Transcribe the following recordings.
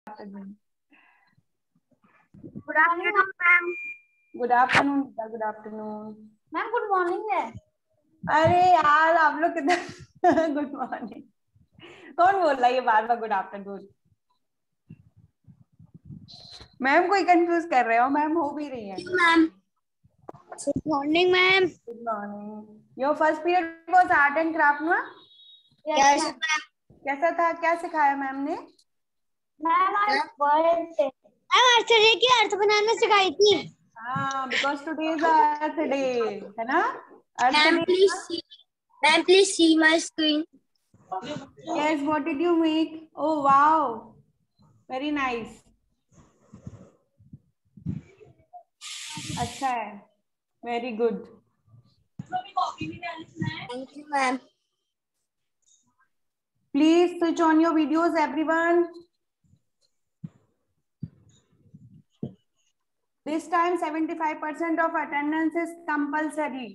afternoon. Good afternoon, ma'am. Good afternoon. Good afternoon. Ma'am good morning है। अरे यार आप लोग कितना गुड मॉर्निंग कौन बोल रहा है ये बार बार गुड आफ्टरनून? मैम कोई कंफ्यूज कर रहे हो? मैम हो भी रही है। Ma'am good morning ma'am. Good morning. Your first period was art and craft ना? Yes ma'am. कैसा था? क्या सिखाया मैम ने? मैम आज बर्थडे मैम आश्चर्य की अर्थ बनाना सिखाई थी। हाँ, because today is Earth Day, है ना? Earth Day. Ma'am, please see my screen. Yes, what did you make? Oh wow, very nice. अच्छा है, very good. Thank you, ma'am. Please switch on your videos, everyone. This time 75% of attendance is compulsory.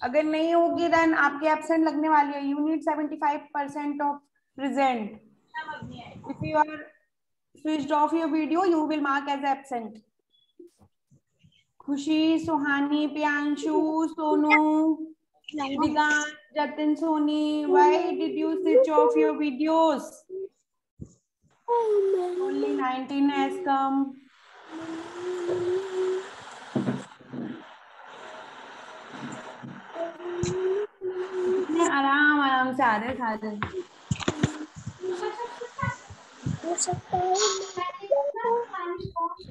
अगर नहीं होगी then आपकी absent लगने वाली है. You need 75% of present. If you are switched off your video, you will mark as absent. खुशी, सुहानी, Priyanshu, Sonu, दिगान, Jatin, Soni, why did you switch off your videos? Only 19 has come. कितने आराम आराम से आ रहे सारे.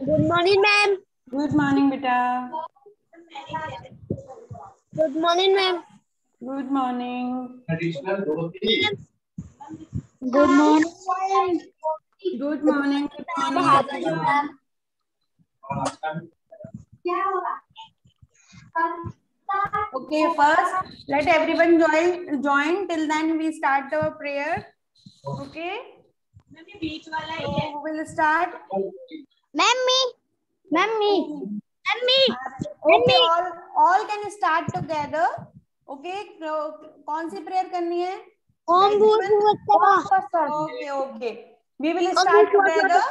Good morning, ma'am. Good morning बेटा. Good morning, ma'am. Good morning. Good morning. Good morning. Good morning. Good morning. Okay, first let everyone join. Till then we start the prayer. Okay. So we will start. Ma'am, me. Ma'am, me. Ma'am, me. Okay, all can start together. Okay, कौन सी prayer करनी है? ओम भूर्भुवस्सुः। Okay. We will start together.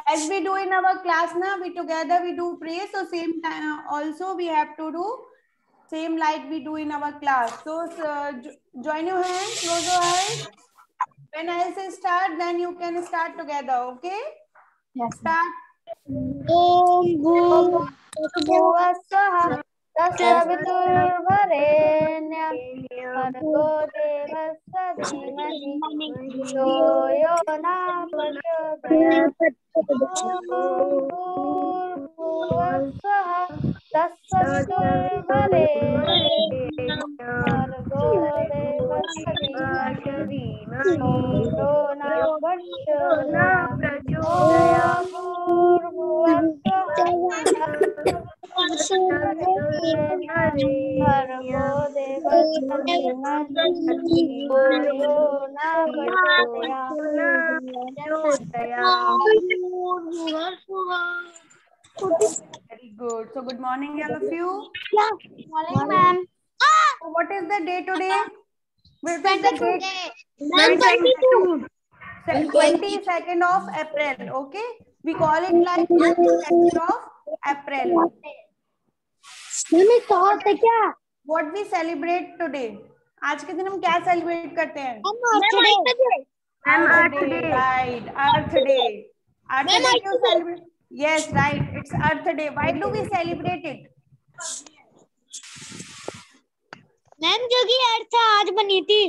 As we do in our class now, we together we do pray. So same time also we have to do same like we do in our class. So join your hands, close your eyes. When I say start, then you can start together. Okay? Yes. Start. ओम भूर्भुवस्सुः तस्य वितुर्वरेण्यं भर्गो देवस्य धीमहि धियो यो न प्रचोदयात्। भूर्भुवस्सुः तस्य वितुर्वरेण्यं भर्गो देवस्य धीमहि धियो यो न प्रचोदयात्। ओम भर्गो देवस्य धीमहि धियो यो न प्रचोदयात्। Very good. So good morning, all of you. Morning, ma'am. So what is the day today? What is the date? 22. 22nd of April. Okay, we call it like 22nd of April. Mummy कहाँ थे क्या? What we celebrate today? आज के दिन हम क्या celebrate करते हैं? Earth Day. Earth Day, right? Earth Day. Earth Day क्यों celebrate? Yes, right. It's Earth Day. Why do we celebrate it? Ma'am क्योंकि अर्थ आज बनी थी।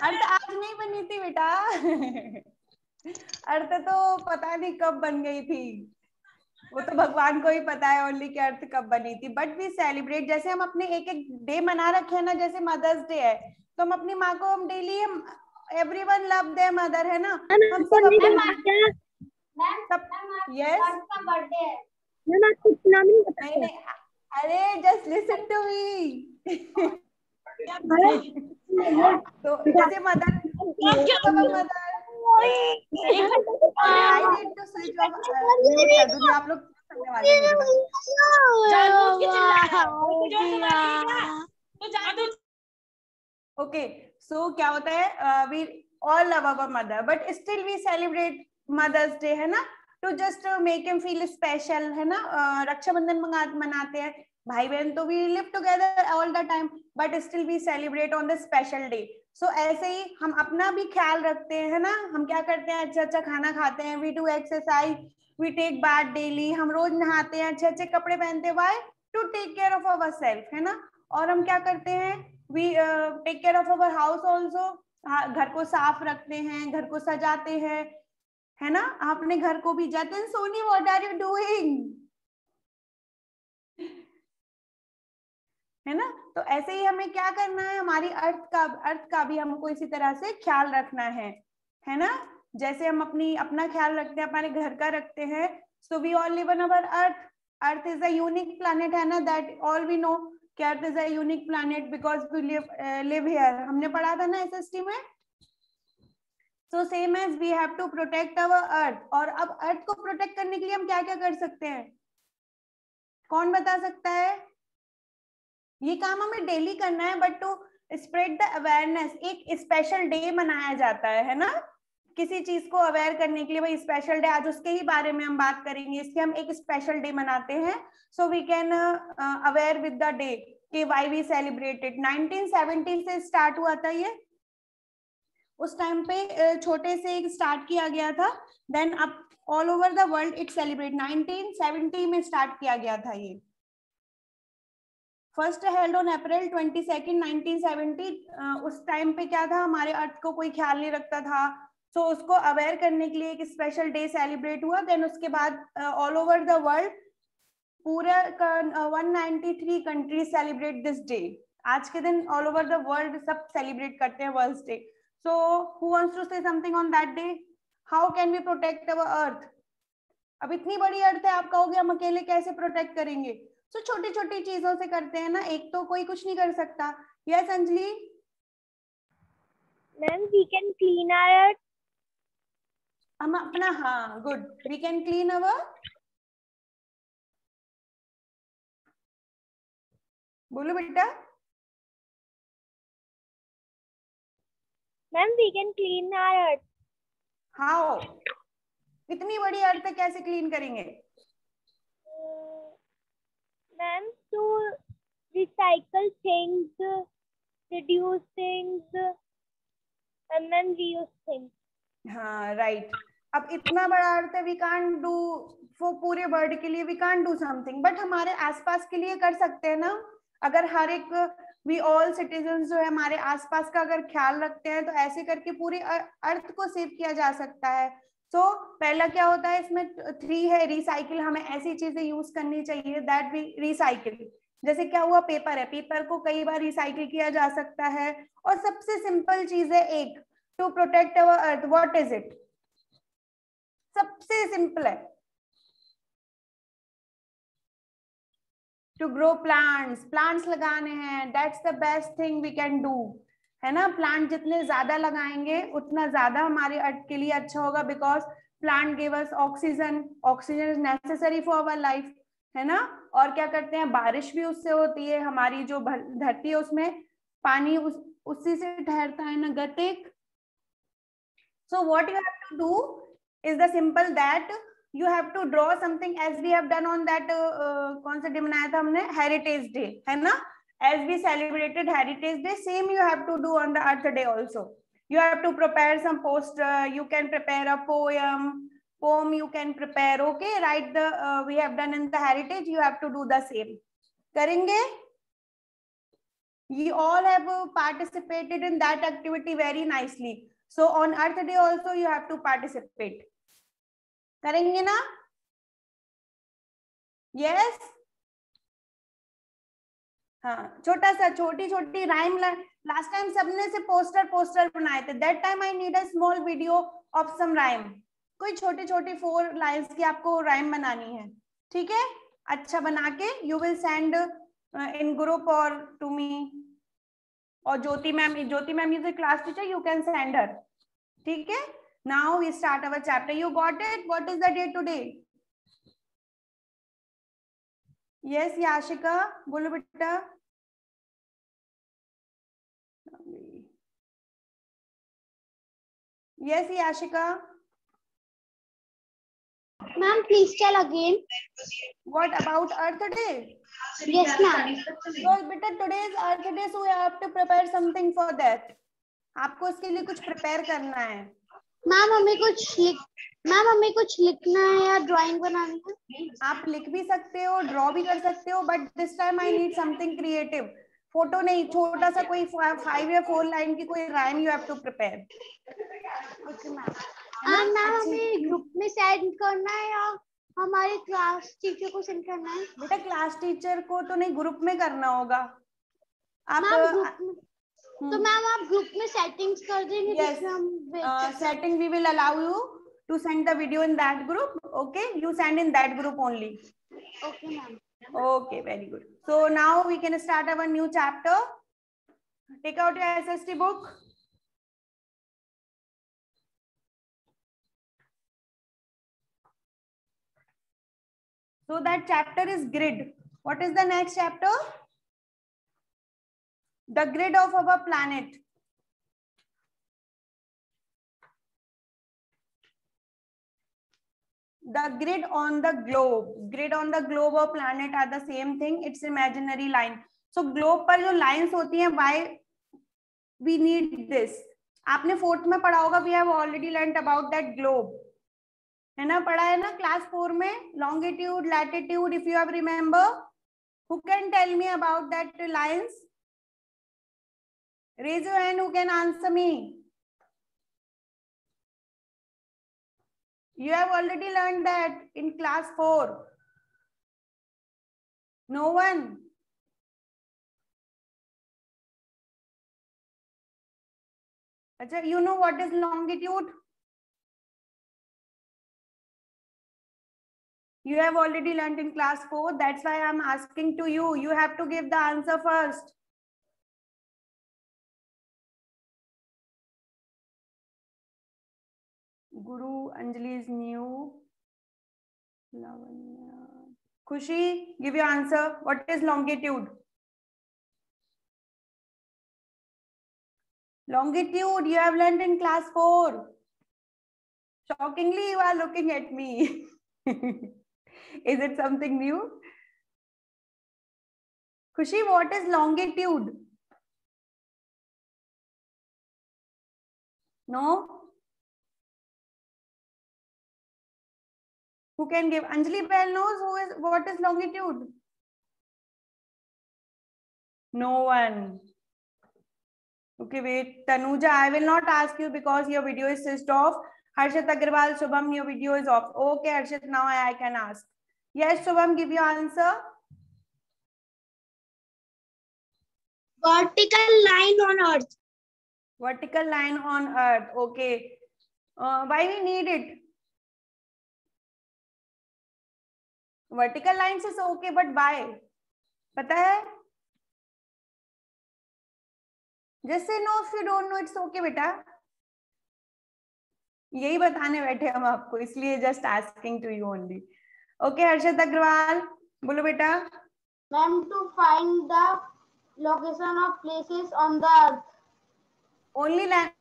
अर्थ आज नहीं बनी थी बेटा. अर्थ तो पता नहीं कब बन गई थी. वो तो भगवान को ही पता है ओनली कि अर्थ कब बनी थी. बट वी सेलिब्रेट, जैसे हम अपने एक एक डे मना रखे हैं ना, जैसे मदर्स डे है तो हम अपनी माँ को हम daily everyone love there mother, है ना? हम सब अपनी यस बर्थडे है। मैम आपको नाम नहीं पता? नहीं, अरे जस्ट लिसन टू मी. तो जैसे mother I need to switch off. आप लोग सुनने वाले हैं मेरी बात. ओके, सो क्या होता है, we all love our mother but still we celebrate mother's day, है ना, to just make him feel special, है ना, रक्षाबंधन मनाते हैं, भाई बहन तो we live together all the time but still we celebrate on the special day. So ऐसे ही हम अपना भी ख्याल रखते हैं, है ना, हम क्या करते हैं, अच्छा अच्छा खाना खाते हैं, we do exercise, we take bath daily, हम रोज नहाते हैं, अच्छे अच्छे कपड़े पहनते हैं, why to take care of our self, है ना। और हम क्या करते हैं, we take care of our house also, घर को साफ रखते हैं, घर को सजाते हैं, है ना। आपने घर को भी, Jatin Soni what are you doing, है ना। तो ऐसे ही हमें क्या करना है, हमारी अर्थ का भी हमको इसी तरह से ख्याल रखना है ना। जैसे हम अपना ख्याल रखते हैं, हमारे घर का रखते हैं, so we all live on our earth, earth is a unique planet, है ना, दैट ऑल वी नो कि earth is a unique planet because we live here, हमने पढ़ा था ना एसएसटी में। So same as we have to protect our earth. और अब अर्थ को प्रोटेक्ट करने के लिए हम क्या क्या कर सकते हैं, कौन बता सकता है। ये काम हमें डेली करना है, but to spread the awareness एक स्पेशल डे मनाया जाता है ना, किसी चीज को अवेयर करने के लिए, भाई स्पेशल डे आज उसके ही बारे में हम बात करेंगे, इसलिए हम एक स्पेशल डे मनाते हैं। So we can aware with the day कि व्हाई वी सेलिब्रेटेड। 1970 से स्टार्ट हुआ था ये, उस टाइम पे छोटे से एक स्टार्ट किया गया था, देन अब all over the world it celebrate. 1970 में स्टार्ट किया गया था ये, फर्स्ट हेल्ड ऑन अप्रैल 22, 1970। उस टाइम पे क्या था, हमारे अर्थ को कोई ख्याल नहीं रखता था, तो उसको अवेयर करने के लिए एक स्पेशल डे सेलिब्रेट हुआ। देन उसके बाद ऑल ओवर द वर्ल्ड पूरा 193 कंट्रीज सेलिब्रेट दिस डे। आज के दिन ऑल ओवर द वर्ल्ड सब सेलिब्रेट करते हैं world day. So who wants to say something on that day, how can we protect our earth. अब इतनी बड़ी अर्थ है, आप कहोगे हम अकेले कैसे प्रोटेक्ट करेंगे, तो छोटी छोटी चीजों से करते हैं ना, एक तो कोई कुछ नहीं कर सकता। Yes Anjali. Ma'am we can clean our earth. हम अपना, हाँ good, we can clean our, बोलो बेटा। Ma'am we can clean our earth. How, इतनी बड़ी अर्थ है कैसे क्लीन करेंगे। Ma'am to recycle things, reduce things, and then reuse things. हाँ राइट। अब इतना बड़ा अर्थ है, वी कांट डू, वो पूरे वर्ल्ड के लिए we can't do something, but हमारे आसपास के लिए कर सकते हैं ना। अगर हर एक, वी ऑल सिटीजन जो है हमारे आसपास का अगर ख्याल रखते हैं, तो ऐसे करके पूरे अर्थ को सेव किया जा सकता है। तो पहला क्या होता है इसमें, 3 है रिसाइकिल, हमें ऐसी चीजें यूज करनी चाहिए दैट वी रिसाइकिल। जैसे क्या हुआ, पेपर है, पेपर को कई बार रिसाइकिल किया जा सकता है। और सबसे सिंपल चीज है एक, to protect our earth, what is it, सबसे सिंपल है, टू ग्रो प्लांट्स, प्लांट्स लगाने हैं, that's the best thing we can do, है ना। प्लांट जितने ज्यादा लगाएंगे उतना ज्यादा हमारे अर्थ के लिए अच्छा होगा, because plant give us oxygen, oxygen is necessary for our life, है ना। और क्या करते हैं, बारिश भी उससे होती है, हमारी जो धरती है उसमें पानी उसी से ठहरता है ना, गतिक। So what you have to do is the simple that you have to draw something as we have done on that कौन सा डे मनाया था हमने, हेरिटेज डे, है ना। As we celebrated Heritage Day, same you have to do on the Earth Day also. You have to prepare some poster. You can prepare a poem you can prepare. Okay, write the we have done in the heritage. You have to do the same. करेंगे? You all have participated in that activity very nicely. So on Earth Day also you have to participate. करेंगे ना? Yes. हाँ, छोटा सा छोटी छोटी rhyme, last time सबने से पोस्टर बनाए थे, that time I need a small video of some rhyme. कोई छोटी छोटी 4 लाइन्स की आपको राइम बनानी है, ठीक है। अच्छा बना के you will send in group और टू मी, और Jyoti ma'am is the class teacher, you can send her, ठीक है। Now we start our chapter, you got it, what is the day today. Yes Yashika, बोलो बेटा। Yes Yashika, Ma'am, please tell again. What about Earth Day? Yes, ma'am. So beta, today is Earth Day, so you have to prepare something for that. आपको इसके लिए कुछ prepare करना है. Ma'am हमें कुछ लिखना है या ड्राइंग बनानी है. आप लिख भी सकते हो, ड्रॉ भी कर सकते हो, but this time I need something creative. Photo नहीं, छोटा सा कोई 5 या 4 लाइन की कोई rhyme you have to prepare. Okay ma'am. Ma'am हमें ग्रुप में सेंड करना है या हमारे क्लास टीचर को सेंड करना है? बेटा क्लास टीचर को तो नहीं, ग्रुप में करना होगा. आप तो मैम आप ग्रुप में सेटिंग्स कर देंगे. Yes, setting we will allow you to send the video in that group. Okay, you send in that group only. Okay ma'am. Okay, very good. So now we can start our new chapter. Take out your SST book. So that chapter is grid. What is the next chapter? The grid of our planet. The grid on the globe or planet are the same thing. It's imaginary line. So globe पर जो lines होती हैं, why we need this? आपने 4th में पढ़ा होगा. We have already learned about that globe. है ना, पढ़ा है ना क्लास 4 में. Longitude, latitude, if you have remember. Who can tell me about that lines? Raise your hand who can answer me. You have already learned that in class 4. No one? Achha, you know what is longitude? You have already learned in class 4. That's why I'm asking to you. You have to give the answer first. Guru, Anjali is new. Lavanya. Khushi, give your answer. What is longitude? Longitude, you have learned in class 4. Shockingly, you are looking at me. Is it something new? Khushi, what is longitude? No? Who can give? Anjali Bell knows what is longitude? No one. Okay, wait. Tanuja, I will not ask you because your video is switched off. Harshit Agarwal, Shubham, your video is off. Okay, Harshit, now I can ask. Yes, Shubham, give your answer. Vertical line on Earth. Vertical line on Earth. Okay. Why we need it? Vertical lines is okay, but why? पता है? Just say no if you don't know. It's okay, बेटा. यही बताने बैठे हम आपको, इसलिए just asking to you only. Okay, हर्षित अग्रवाल, बोलो बेटा. Ma'am, to find the location of places on the Earth. Only land.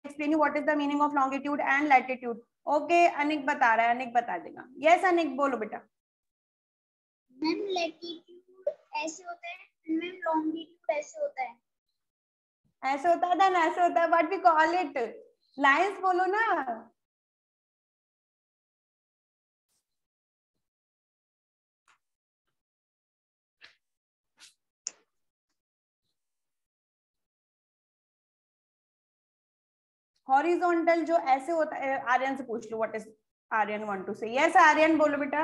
Explain you what is the meaning of longitude and latitude. Okay, Anik बता रहा है, अनिक बता देगा. Yes, अनिक बोलो बेटा. मैम लैटिट्यूड ऐसे होता है, मैम लॉन्गिट्यूड ऐसे होता है. ऐसे होता है ना, ऐसे होता है. What we call it? Lines बोलो ना. हॉरिजॉन्टल जो ऐसे होता है. आर्यन से पूछ लो. What is Aryan want to say. Yes Aryan बोलो बेटा.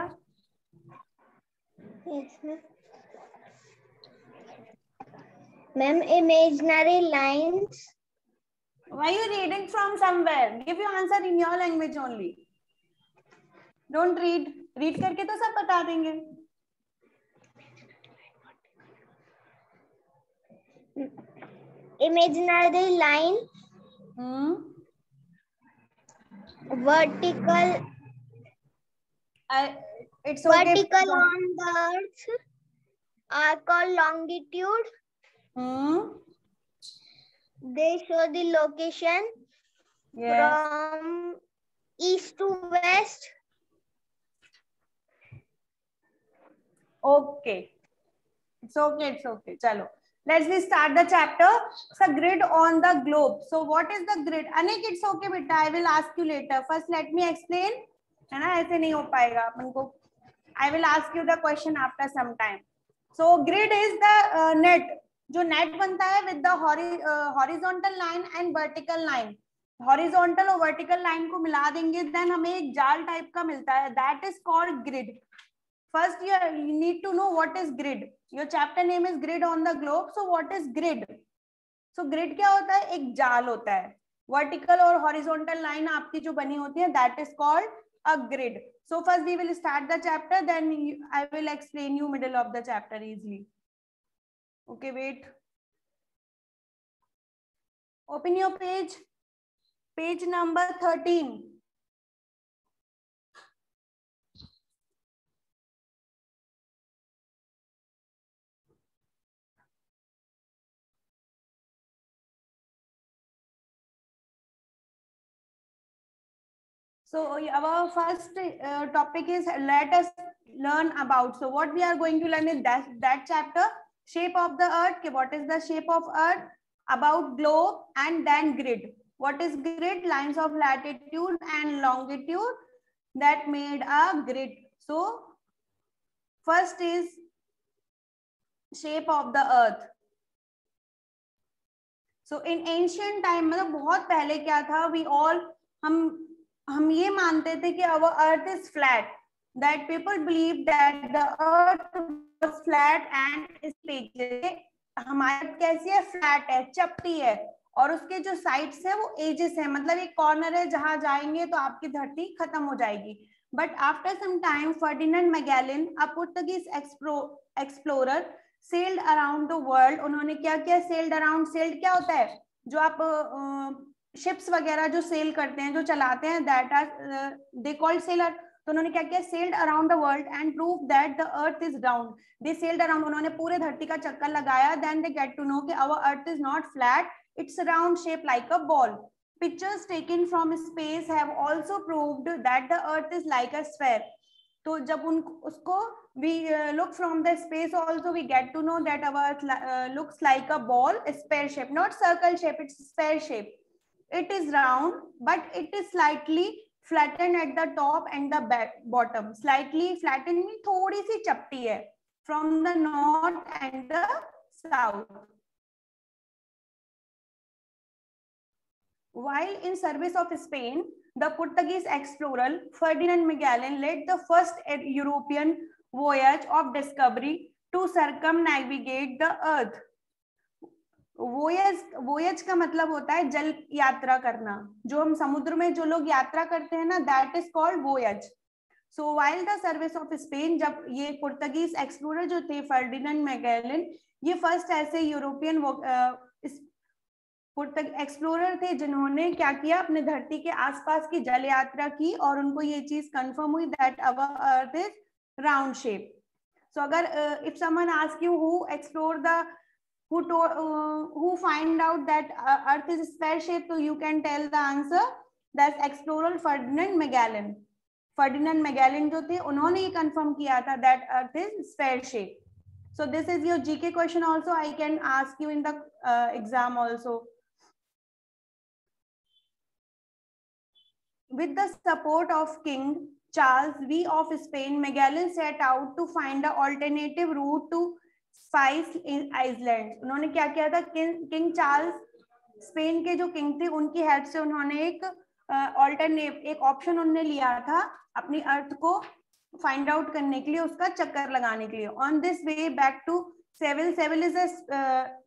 Ma'am imaginary lines. Why you reading from somewhere? Give your answer in your language only. Don't read. Read करके तो सब बता देंगे. imaginary line, vertical it's okay. vertical on the earth are called longitude. They show the location from east to west. Okay, it's okay. Chalo, let's start the chapter. It's a grid on the globe. So what is the grid? Anik, it's okay beta, I will ask you later. First let me explain, है ना, ऐसे नहीं हो पाएगा अपन को. I will ask you the question after some time. So grid is the net, जो net बनता है with the horizontal line and vertical line. Horizontal और vertical line को मिला देंगे, then हमें एक जाल टाइप का मिलता है, that is called grid. First you need to know what is grid. Your chapter name is grid on the globe. So what is grid? So grid क्या होता है? एक जाल होता है. Vertical और horizontal line आपकी जो बनी होती है, that is called a grid. So first we will start the chapter, then I will explain you middle of the chapter easily. Okay, wait. Open your page. Page number 13. So our first topic is let us learn about. So what we are going to learn is that chapter, shape of the earth. What is the shape of earth? About globe, and then grid. What is grid? Lines of latitude and longitude that made a grid. So first is shape of the earth. So in ancient time, मतलब बहुत पहले क्या था? We all हम ये मानते थे कि our earth is flat. That people believe that the earth was flat and spacious. हमारी earth कैसी है? Flat है, चपटी है, और उसके जो sides है वो edges है, मतलब एक corner है जहां जाएंगे तो आपकी धरती खत्म हो जाएगी. But after some time, Ferdinand Magellan, a Portuguese explorer, sailed around the world. उन्होंने क्या किया? Sailed around. Sailed क्या होता है? जो आप शिप्स वगैरह जो सेल करते हैं, जो चलाते हैं, that are they called sailor. तो उन्होंने क्या किया? Sailed around the world and prove that the earth is round. They sailed around, उन्होंने पूरे धरती का चक्कर लगाया. Then they get to know कि our earth is not flat, it's round shape like a ball. Pictures taken from space have also proved that the earth is like a sphere. तो जब उसको we look from the space also, we get to know that our earth looks like a ball, a sphere shape, not circle shape, it's sphere shape. It is round, but it is slightly flattened at the top and the bottom. Slightly flattened means थोड़ी सी चपटी है. From the north and the south. While in service of Spain, the Portuguese explorer Ferdinand Magellan led the first European voyage of discovery to circumnavigate the earth. Voyage का मतलब होता है जल यात्रा करना. जो हम समुद्र में जो लोग यात्रा करते हैं ना, that is called voyage. So while the service of Spain, जब ये पुर्तगीज एक्सप्लोरर जो थे फर्डिनेंड मैगेलन, ये फर्स्ट ऐसे यूरोपियन एक्सप्लोरर थे जिन्होंने क्या किया? अपने धरती के आसपास की जल यात्रा की, और उनको ये चीज कंफर्म हुई that our earth is round shape. So अगर if someone ask you who explore the who find out that earth is sphere shape, so you can tell the answer. That's explorer Ferdinand Magellan. Ferdinand Magellan जो थे, उन्होंने ये confirm किया था that earth is sphere shape. So this is your GK question also. I can ask you in the exam also. With the support of King Charles V of Spain, Magellan set out to find an alternative route to Spice Islands. उन्होंने क्या किया था? King Charles, Spain के जो king थे, उनकी help से उन्होंने एक एक ऑप्शन उन्होंने लिया था अपनी अर्थ को फाइंड आउट करने के लिए, उसका चक्कर लगाने के लिए. On this way back to Seville is a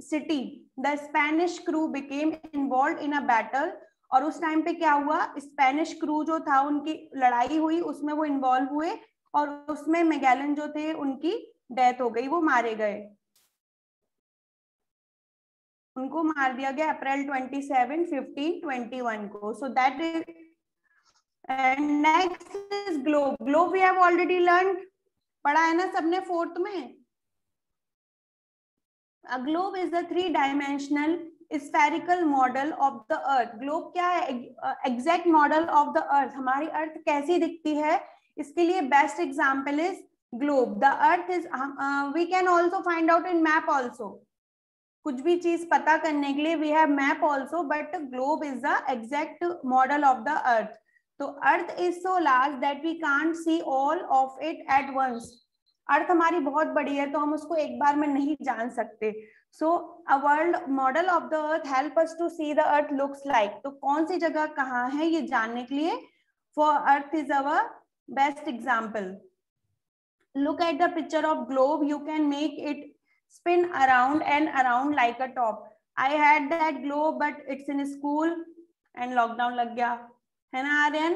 city. The Spanish crew became involved in a battle. और उस टाइम पे क्या हुआ? स्पेनिश क्रू जो था, उनकी लड़ाई हुई, उसमें वो इन्वॉल्व हुए, और उसमें मैगेलन जो थे उनकी डेथ हो गई, वो मारे गए. उनको मार दिया गया अप्रैल 27, 15, 21 को. So that is, and next is globe. Globe we have already learned, पढ़ा है ना सबने फोर्थ में. A globe is a 3-dimensional spherical model of the earth. Globe क्या है? Exact model of the earth. हमारी अर्थ कैसी दिखती है, इसके लिए best example is globe. The earth is we can also find out in map also. कुछ भी चीज पता करने के लिए we have map also, but globe is the exact model of the earth. तो earth is so large that we can't see all of it at once. अर्थ हमारी बहुत बड़ी है तो हम उसको एक बार में नहीं जान सकते. So a world model of the earth help us to see the earth looks like. तो कौन सी जगह कहाँ है ये जानने के लिए for earth is our best example. Look at the picture of globe. You can make it spin around and around like a top. I had that globe but it's in school and lockdown lag gaya है ना Aryan?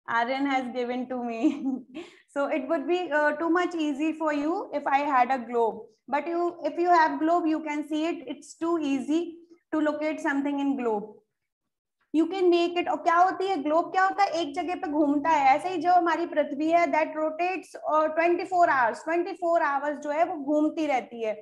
Aryan has given to me. So it would be too much easy for you if I had a globe. But if you have globe, you can see it. It's too easy to locate something in globe. You can make it. और क्या होती है globe? क्या होता है? एक जगह पे घूमता है. ऐसे ही जो हमारी पृथ्वी है, that rotates 24 hours. 24 hours जो है वो घूमती रहती है.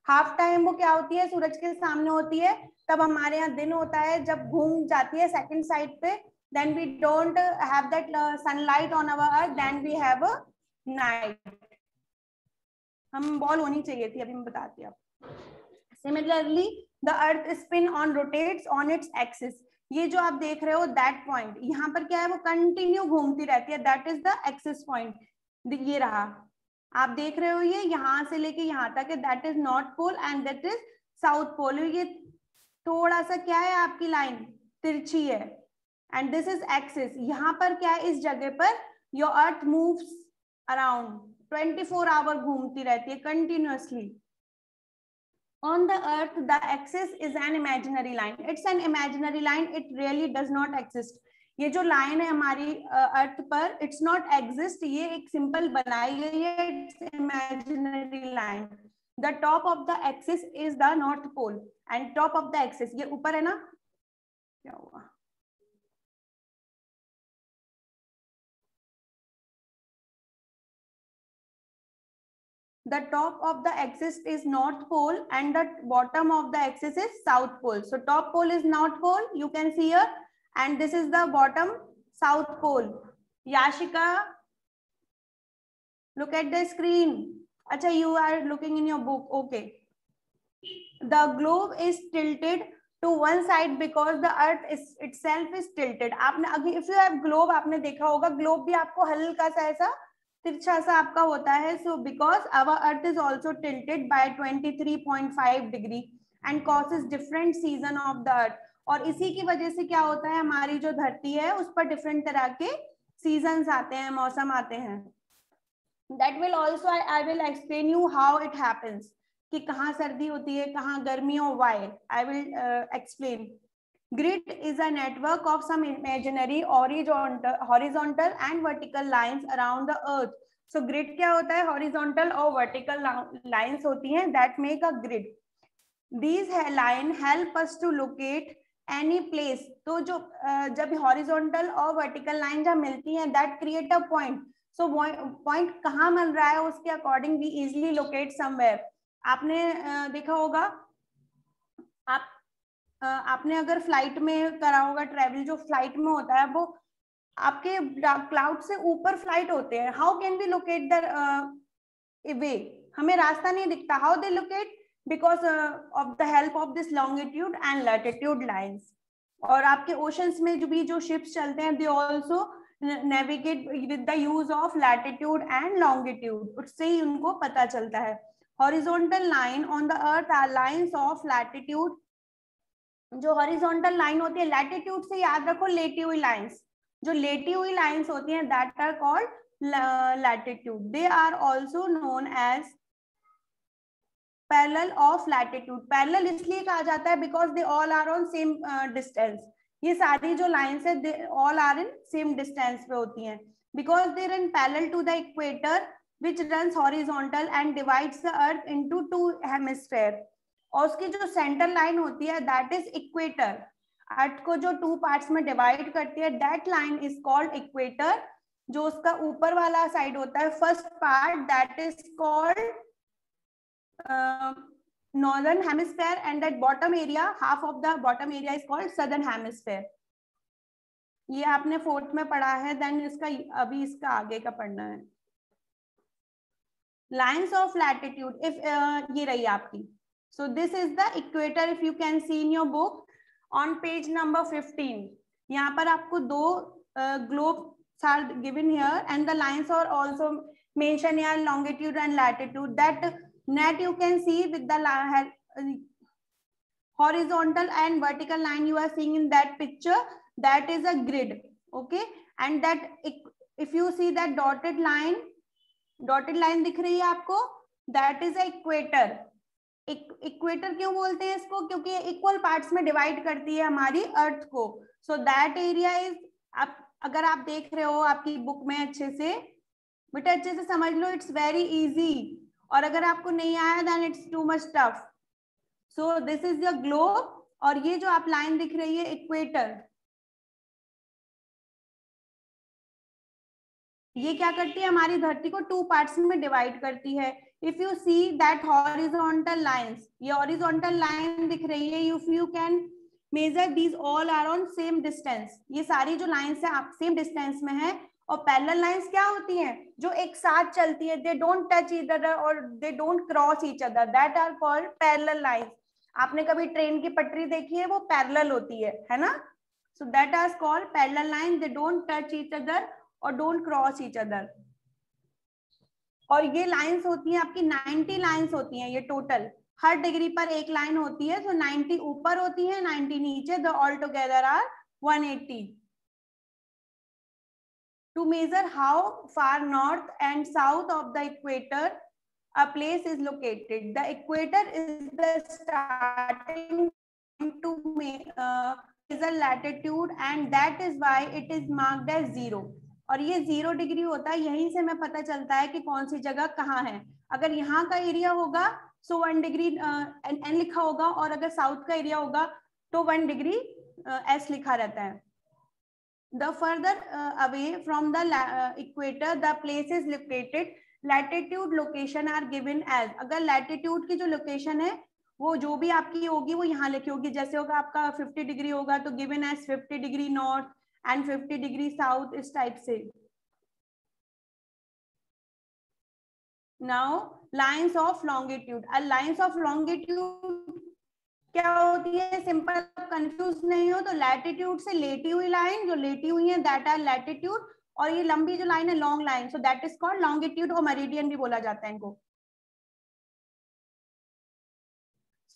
हाफ टाइम वो क्या होती है? सूरज के सामने होती है. तब हमारे यहाँ दिन होता है. जब घूम जाती है सेकंड साइड पे, then we don't have that sunlight on our earth, then we have a night. हम बॉल होनी चाहिए थी, अभी मैं बताती हूँ. Similarly, the earth spin on rotates on its axis. ये जो आप देख रहे हो that point, यहाँ पर क्या है? वो कंटिन्यू घूमती रहती है. That is the axis point. ये रहा, आप देख रहे हो ये यहाँ से लेके यहाँ तक है. That is north pole and that is south pole. ये थोड़ा सा क्या है? आपकी लाइन तिरछी है. And this is axis. यहाँ पर क्या है? इस जगह पर your earth moves around 24 hour घूमती रहती है continuously. On the earth, the axis is an imaginary line. It's an imaginary line. It really does not exist. ये जो लाइन है हमारी अर्थ पर, it's not exist. ये एक सिंपल बनाई गई है. It's imaginary line. The top of the axis is the north pole and top of the axis ये ऊपर है ना? क्या हुआ? The top of the axis is north pole and the bottom of the axis is south pole. So top pole is north pole, you can see here, and this is the bottom south pole. Yashika, look at the screen. Acha, you are looking in your book. Okay. The globe is tilted to one side because the earth is itself is tilted. आपने अभी if you have globe आपने देखा होगा, globe भी आपको हल्का सा ऐसा तिरछा सा आपका होता है. So because our earth is also tilted by 23.5 degree and causes different season of the earth. और इसी की वजह से क्या होता है? हमारी जो धरती है उस पर डिफरेंट तरह के सीजन्स आते हैं, मौसम आते हैं. That will also I will explain you how it happens. कि कहाँ सर्दी होती है, कहाँ गर्मी और why. I will explain. Grid is a network of some imaginary horizontal and vertical lines around the earth. So grid क्या होता है? Horizontal और vertical lines होती हैं that make a grid. These lines help us to locate any place. तो जो जब horizontal और vertical line जब मिलती हैं, that create a point. So point कहाँ मिल रहा है उसके according we easily locate somewhere. आपने देखा होगा, आपने अगर फ्लाइट में करा होगा ट्रेवल, जो फ्लाइट में होता है वो आपके क्लाउड से ऊपर फ्लाइट होते हैं. How can we locate the way? हमें रास्ता नहीं दिखता. How they locate? Because of the help of this longitude and latitude lines. और आपके ओशंस में जो शिप्स चलते हैं, they also navigate with the use of latitude and longitude. उससे ही उनको पता चलता है. Horizontal line on the earth are lines of latitude. जो हॉरिजॉन्टल लाइन होती है, लैटिट्यूड से याद रखो लेटी हुई लाइंस. जो लेटी हुई लाइंस होती हैं that are called latitude. They are also known as parallel of latitude. Parallel इसलिए कहा जाता है because they all are on same distance. ये सारी जो लाइंस है they all are in same distance पे होती हैं because they run parallel to the equator which runs horizontal and divides the earth into two hemispheres. और उसकी जो सेंटर लाइन होती है दैट इज इक्वेटर। अर्थ को जो 2 पार्ट्स में डिवाइड करती है that line is called equator. जो उसका ऊपर वाला साइड होता है first part that is called northern hemisphere and that bottom area, half of the bottom area is called southern hemisphere. ये आपने 4th में पढ़ा है, देन इसका अभी इसका आगे का पढ़ना है। Lines of latitude, if ये रही आपकी, so this is the equator if you can see in your book on page number 15. यहाँ पर आपको 2 globes are given here and the lines are also mentioned here, longitude and latitude. That net you can see with the horizontal and vertical line you are seeing in that picture, that is a grid, okay? And that if you see that dotted line दिख रही है आपको, that is a equator. Equator क्यों बोलते हैं इसको? क्योंकि equal parts में डिवाइड करती है हमारी अर्थ को। सो दैट एरिया इज, अगर आप देख रहे हो आपकी बुक में अच्छे से, बेटा अच्छे से समझ लो, इट्स वेरी इजी। और अगर आपको नहीं आया then it's too much tough. So this is the globe, और ये जो आप लाइन दिख रही है इक्वेटर, ये क्या करती है? हमारी धरती को 2 पार्ट्स में डिवाइड करती है। If you see that horizontal lines, ये हॉरिजॉन्टल लाइन दिख रही है, if you can measure these all are on same distance. ये सारी जो लाइंस है आप सेम डिस्टेंस में है। और पैरेलल लाइंस क्या होती हैं? जो एक साथ चलती है, they don't touch each other और they don't cross each other, that are called parallel lines. आपने कभी ट्रेन की पटरी देखी है? वो पैरेलल होती है ना? So that are called parallel line, they don't touch each other और डोंट क्रॉस ईच अदर। और ये लाइंस होती हैं आपकी 90 लाइंस होती हैं ये टोटल, हर डिग्री पर एक लाइन होती है। तो 90 ऊपर होती है, 90 नीचे, the all together are 180। To measure how far north and south of the equator a place is located, the equator is the starting to measure latitude and that is why it is marked as 0. और ये 0 degree होता है, यहीं से हमें पता चलता है कि कौन सी जगह कहाँ है। अगर यहाँ का एरिया होगा सो 1 डिग्री एन लिखा होगा, और अगर साउथ का एरिया होगा तो 1 डिग्री एस लिखा रहता है। The further away from the equator the place is located, latitude location are given as, अगर latitude की जो location है वो जो भी आपकी होगी वो यहाँ लिखी होगी। जैसे होगा आपका 50 डिग्री होगा तो given as 50 degree north and 50 degree south, इस टाइप से। Now lines of longitude, lines of longitude क्या होती है? सिंपल, कंफ्यूज नहीं हो तो लैटिट्यूड से लेटी हुई लाइन, जो लेटी हुई है दैट आर लैटिट्यूड, और ये लंबी जो लाइन है long line, so that is called longitude, और मेरिडियन भी बोला जाता है इनको।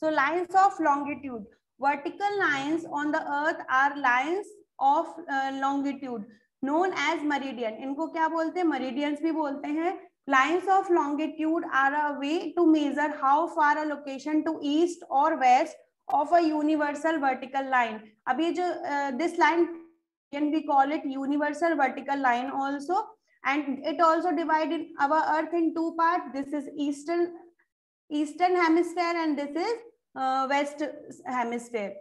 So lines of longitude, vertical lines on the earth are lines of longitude known as meridian. इनको क्या बोलते हैं? मेरिडियंस भी बोलते हैं। Lines of longitude are a way to measure how far a location to east or west of a universal vertical line. अभी जो this line can we call it universal vertical line also, and it also divided our earth in 2 parts. This is eastern hemisphere and this is west hemisphere.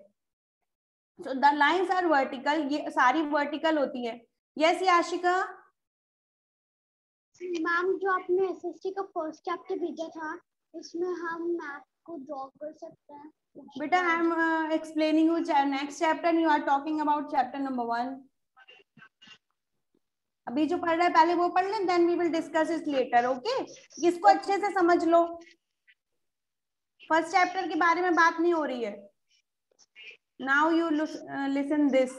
So the lines are vertical, ये सारी vertical होती है। Yes Yashika? Ma'am जो आपने SST का first chapter भेजा था उसमें हम मैप को ड्रॉ कर सकते हैं? बेटा I am explaining you next chapter, you are talking about chapter number 1। अभी जो पढ़ रहा है पहले वो पढ़ लें, then we will discuss it later, okay? इसको अच्छे से समझ लो, फर्स्ट चैप्टर के बारे में बात नहीं हो रही है। Now you listen this,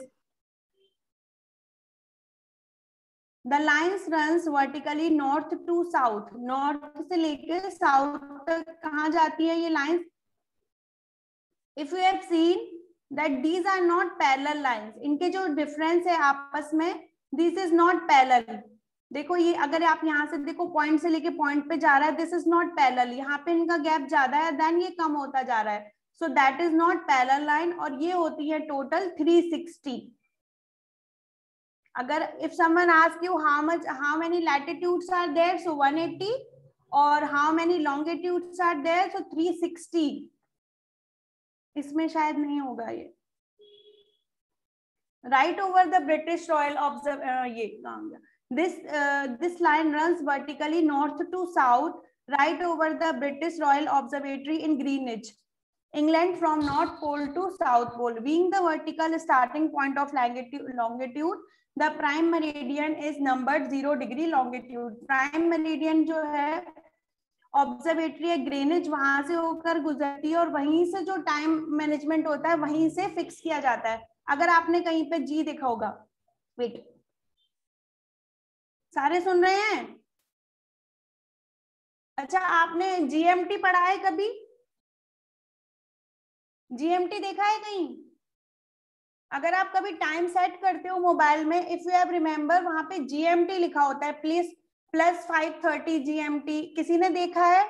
The lines runs vertically north to south. North से लेकर south तक कहाँ जाती है ये lines? If you have seen that these are not parallel lines, इनके जो difference है आपस में, this is not parallel. देखो ये अगर आप यहाँ से देखो पॉइंट से लेके पॉइंट पे जा रहा है, दिस इज नॉट पैरेलल, यहाँ पे इनका गैप ज्यादा है, देन ये कम होता जा रहा है, सो that is not parallel line. और ये होती है टोटल 360। अगर if someone asks you how many latitudes are there, so 180, or how many longitudes are there, so 360. इसमें शायद नहीं होगा ये। Right over the British royal observe, ये कहाँ गया? This line runs vertically north to south right over the British Royal Observatory in Greenwich, England, from North Pole to South Pole. Being the vertical starting point of longitude, the prime meridian is numbered 0 degree longitude. Prime meridian जो है observatory है Greenwich, वहां से होकर गुजरती है और वहीं से जो टाइम मैनेजमेंट होता है वहीं से फिक्स किया जाता है। अगर आपने कहीं पे जी देखा होगा, वेट, सारे सुन रहे हैं? अच्छा, आपने जीएमटी पढ़ा है कभी? जीएमटी देखा है कहीं? अगर आप कभी टाइम सेट करते हो मोबाइल में, इफ यू हैव रिमेम्बर, वहां पे जीएमटी लिखा होता है, प्लीज +5:30 जीएमटी। किसी ने देखा है?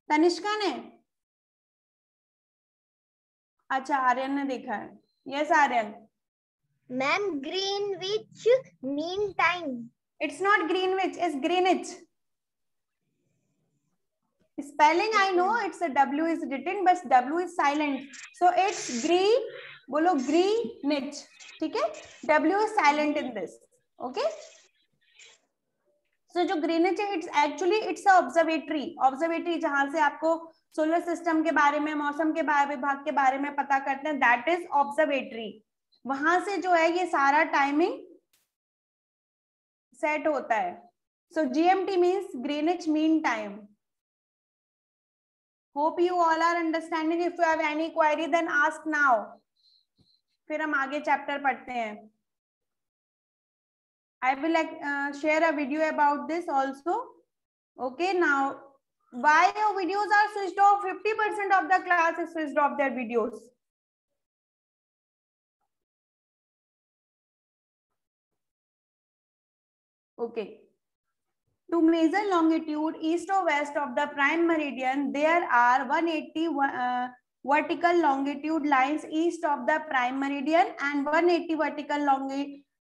तनिष्का ने? अच्छा, आर्यन ने देखा है। Yes Aryan. Ma'am, Greenwich mean time. It's not Greenwich, it's Greenwich. Spelling I know, it's W is written but W is silent, so it's बोलो ग्रीनिच, ठीक है? W is silent in this, okay? So जो Greenwich है, it's actually it's a observatory जहां से आपको solar system के बारे में, मौसम के विभाग के बारे में पता करते हैं, दैट इज ऑब्जर्वेटरी। वहां से जो है ये सारा टाइमिंग सेट होता है। So GMT means Greenwich mean time. Hope you all are understanding. If you have any query then ask now, फिर हम आगे चैप्टर पढ़ते हैं। I will share a video about this also. Okay, now why your videos are switched off? 50% of the class is switched off their videos. Okay. To measure longitude east or west of the prime meridian, there are 180 vertical longitude lines east of the prime meridian and 180 vertical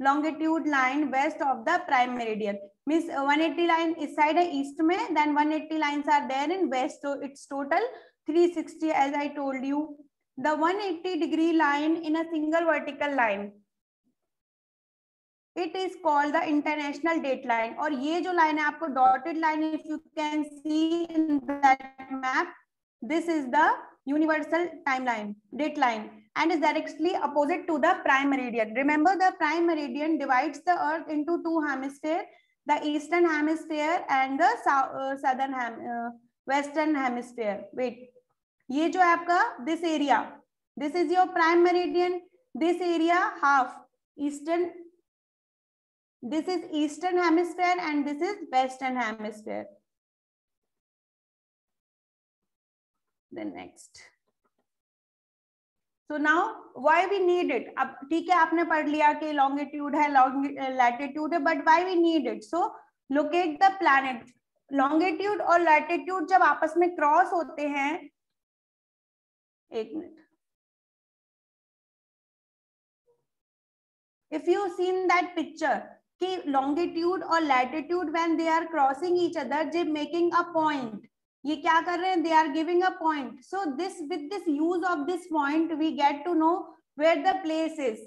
longitude line west of the prime meridian. Means 180 line is side east में, then 180 lines are there in west, so it's total 360 as I told you. The 180-degree line in a single vertical line, it is called the international date line. और ये जो line है आपको dotted line, if you can see in that map, this is the universal timeline, date line, and is directly opposite to the prime meridian. Remember, the prime meridian divides the earth into two hemispheres, the eastern hemisphere and the southern western hemisphere. Wait, ये जो है आपका this area, this is your prime meridian, this area half eastern, this is eastern hemisphere and this is western hemisphere. Then next, so now why we need it? अब ठीक है, आपने पढ़ लिया कि longitude है, latitude है, but why we need it? So locate the planet. Longitude और latitude जब आपस में क्रॉस होते हैं, एक minute, if you seen that picture कि longitude और latitude when they are crossing each other, they making a point. ये क्या कर रहे हैं? They are giving a point. So this, with this use of this point, we get to know where the place is,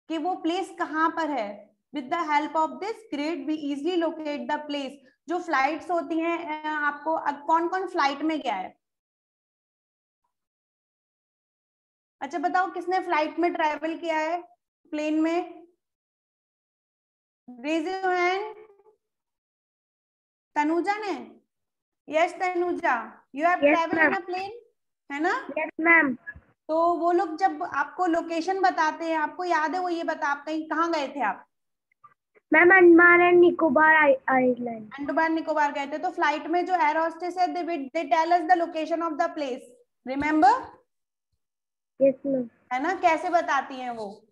कि वो place कहाँ पर है. With the help of this grid, we easily locate the place. जो flights होती हैं, आपको कौन कौन flight में गया है? अच्छा बताओ, किसने flight में travel किया है, plane में? Raise your hand. तनुजा ने? Yes, Tanuja, you have traveled in a plane, है ना? Yes, ma'am. तो वो लोग जब आपको लोकेशन बताते हैं, आपको याद है वो ये बता, आप कहीं कहाँ गए थे आप? Ma'am, Andaman and Nicobar island. Andaman Nicobar गए थे, तो फ्लाइट में जो एयर होस्टेस है, they tell us the location of the place, remember? Yes ma'am. है ना? कैसे बताती हैं वो?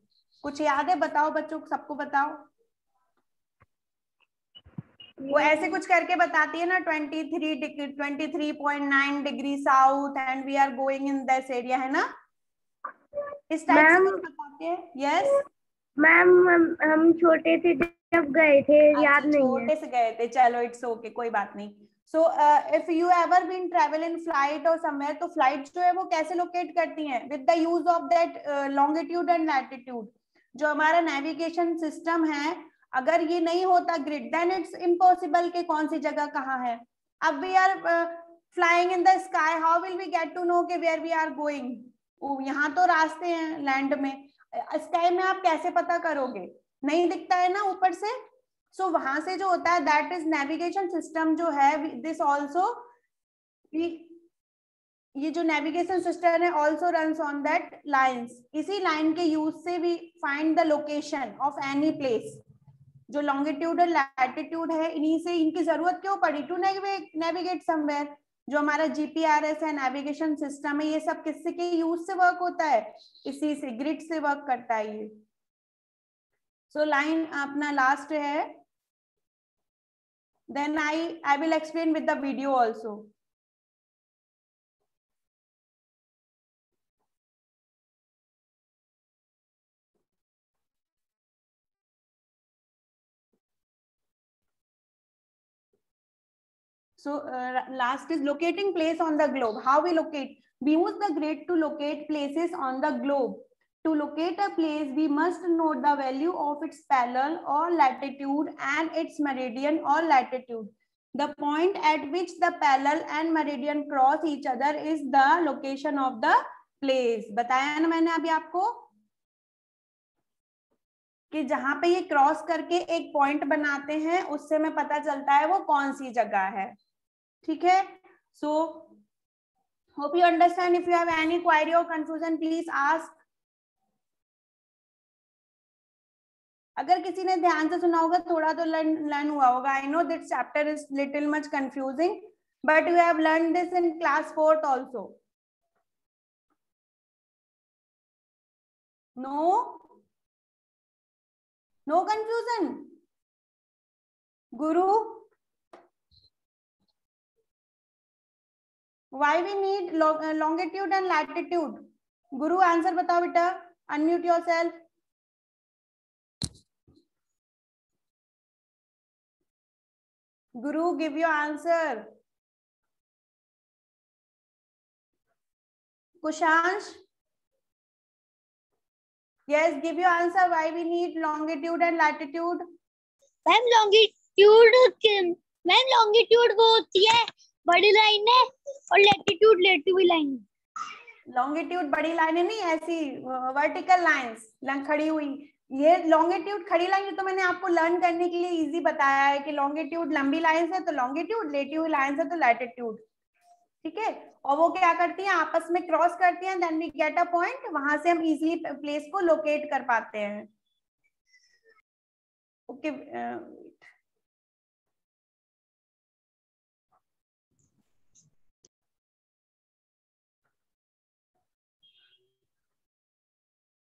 कुछ याद है? बताओ बच्चों, सबको बताओ। वो ऐसे कुछ करके बताती है ना, 23.9 degree south and we are going in this area, है ना? इस टाइप से कुछ बताते हैं। यस मैम, हम छोटे थे जब गए थे, याद नहीं है। छोटे से गए थे, चलो इट्स ओके, कोई बात नहीं। So if you ever been travel in flight और समवेयर, तो फ्लाइट जो है वो कैसे लोकेट करती हैं? With the use of that longitude and latitude. जो हमारा नेविगेशन सिस्टम है, अगर ये नहीं होता ग्रिड, देन इट्स इम्पॉसिबल कि कौन सी जगह कहाँ है। अब we are flying in the sky, how will we get to know कि वेयर वी आर गोइंग? यहाँ तो रास्ते हैं लैंड में, स्काई में आप कैसे पता करोगे? नहीं दिखता है ना ऊपर से। सो वहां से जो होता है दैट इज नेविगेशन सिस्टम जो है, दिस ऑल्सो, ये जो नेविगेशन सिस्टम है also runs on that lines. इसी लाइन के यूज से we find the location of any place. जो लॉन्गिट्यूड और लैटिट्यूड है, इन्हीं से इनकी जरूरत क्यों पड़ी? To navigate somewhere. जो हमारा जीपीआरएस है, नेविगेशन सिस्टम है, ये सब किससे के यूज से वर्क होता है? इसी से, ग्रिड से वर्क करता है ये। सो लाइन अपना लास्ट है, then I will explain with the video also. So last is locating place on the globe. How we locate? We use the grid to locate places on the globe. To locate a place, we must know the value of its parallel or latitude and its meridian or latitude. The point at which the parallel and meridian cross each other is the location of the place. बताया ना मैंने अभी आपको कि जहां पे ये cross करके एक पॉइंट बनाते हैं, उससे हमें पता चलता है वो कौन सी जगह है। ठीक है। So hope you understand. If you have any query और कंफ्यूजन प्लीज आस्क। अगर किसी ने ध्यान से सुना होगा, थोड़ा तो लर्न हुआ होगा। I know this chapter is little much confusing, but you have learn this in class 4th also. No confusion? Guru, why we need longitude and latitude? Guru, answer बताओ बेटा, unmute yourself. Guru, give your answer. Kushansh, yes, give your answer. Why we need longitude and latitude? Ma'am longitude वो होती है बड़ी line है, और latitude लेटी हुई लाइन। लॉन्गिट्यूड बड़ी लाइनें नहीं, ऐसी वर्टिकल लाइंस खड़ी हुई। ये लॉन्गिट्यूड खड़ी लाइन तो मैंने आपको लर्न करने के लिए इजी बताया है कि लॉन्गिट्यूड लंबी लाइन है तो लॉन्गिट्यूड, लेटी हुई लाइन है तो लैटिट्यूड। ठीक है। और वो क्या करती हैं, आपस में क्रॉस करती हैं, then we get a point, वहां से हम इजीली प्लेस को लोकेट कर पाते हैं। ओके